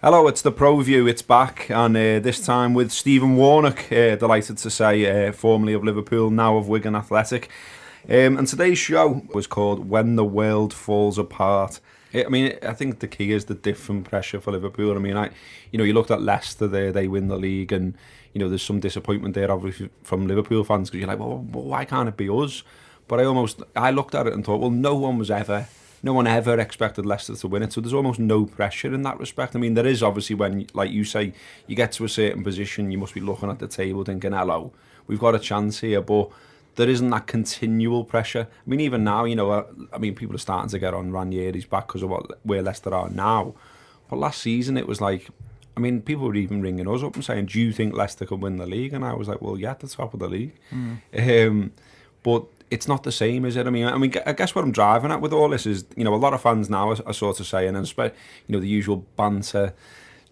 Hello, it's the Pro View. It's back, and this time with Stephen Warnock, delighted to say, formerly of Liverpool, now of Wigan Athletic. And today's show was called When the World Falls Apart. I think the key is the different pressure for Liverpool. You looked at Leicester there, they win the league, and there's some disappointment there, obviously, from Liverpool fans because you're like, well, why can't it be us? But I looked at it and thought, well, no one ever expected Leicester to win it, so there's almost no pressure in that respect. There is obviously when, like you say, you get to a certain position, you must be looking at the table thinking, hello, we've got a chance here, but there isn't that continual pressure. Even now, people are starting to get on Ranieri's back because of where Leicester are now. But last season, it was like, people were even ringing us up and saying, do you think Leicester could win the league? And I was like, well, yeah, at the top of the league. But it's not the same, is it? I guess what I'm driving at with all this is, a lot of fans now are sort of saying, and the usual banter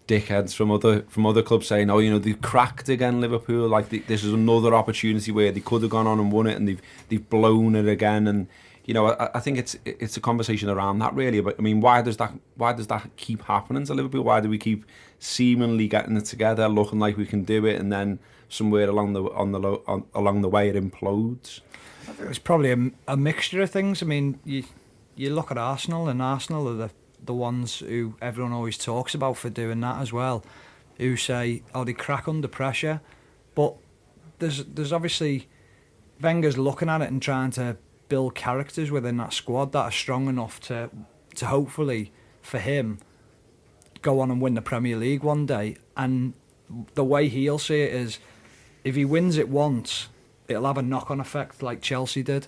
dickheads from other clubs saying, oh, they've cracked again, Liverpool. Like this is another opportunity where they could have gone on and won it, and they've blown it again. And I think it's a conversation around that really. But why does that keep happening to Liverpool? Why do we keep seemingly getting it together, looking like we can do it, and then somewhere along the way it implodes? I think it's probably a mixture of things. You look at Arsenal, and Arsenal are the ones who everyone always talks about for doing that as well, who say, oh, they crack under pressure. But there's obviously, Wenger's looking at it and trying to build characters within that squad that are strong enough to hopefully, for him, go on and win the Premier League one day. And the way he'll see it is, if he wins it once, it'll have a knock-on effect like Chelsea did,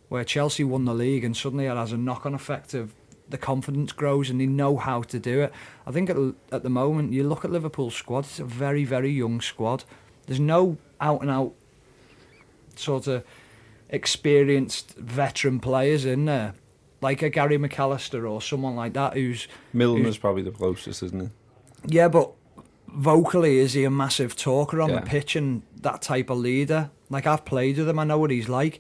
where Chelsea won the league and suddenly it has a knock-on effect of the confidence grows and they know how to do it. I think at the moment, you look at Liverpool's squad, it's a very, very young squad. There's no out-and-out sort of experienced veteran players in there, like a Gary McAllister or someone like that Milner's probably the closest, isn't it? Yeah, but vocally, is he a massive talker on Yeah. the pitch and that type of leader? Like, I've played with him, I know what he's like.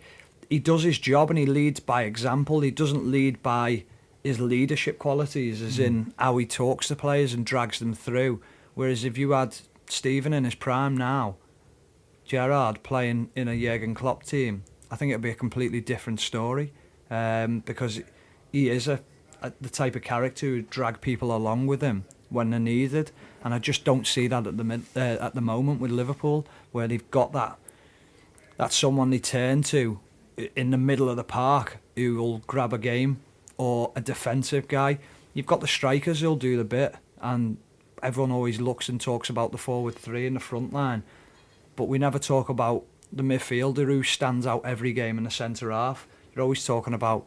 He does his job and he leads by example. He doesn't lead by his leadership qualities, as in how he talks to players and drags them through. Whereas if you had Stephen in his prime now, Gerrard playing in a Jurgen Klopp team, I think it'd be a completely different story, because he is the type of character who would drag people along with him when they're needed, and I just don't see that at the moment with Liverpool, where they've got that someone they turn to in the middle of the park who will grab a game, or a defensive guy. You've got the strikers who'll do the bit, and everyone always looks and talks about the forward three in the front line, but we never talk about the midfielder who stands out every game in the centre half. You're always talking about,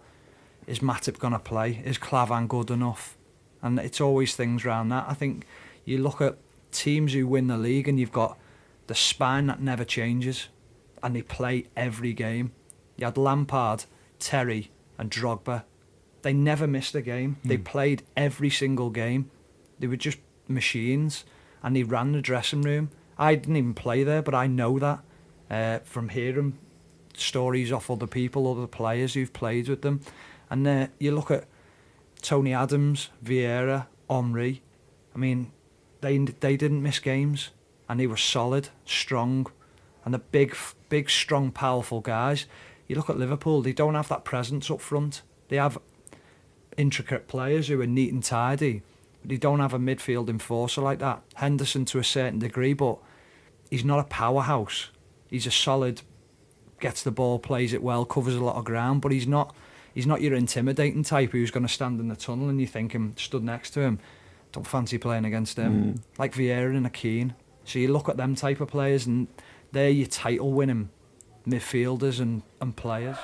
is Matip going to play? Is Klavan good enough? And it's always things around that. I think you look at teams who win the league and you've got the spine that never changes and they play every game. You had Lampard, Terry and Drogba. They never missed a game. They played every single game. They were just machines and they ran the dressing room. I didn't even play there, but I know that from hearing stories off other people, other players who've played with them. And you look at Tony Adams, Vieira, Henry. They didn't miss games, and they were solid, strong, and the big, strong, powerful guys. You look at Liverpool; they don't have that presence up front. They have intricate players who are neat and tidy. But they don't have a midfield enforcer like that. Henderson to a certain degree, but he's not a powerhouse. He's a solid, gets the ball, plays it well, covers a lot of ground, but he's not your intimidating type who's going to stand in the tunnel and you think him stood next to him, don't fancy playing against him. Like Vieira and Keane. So you look at them type of players and they're your title winning midfielders and players.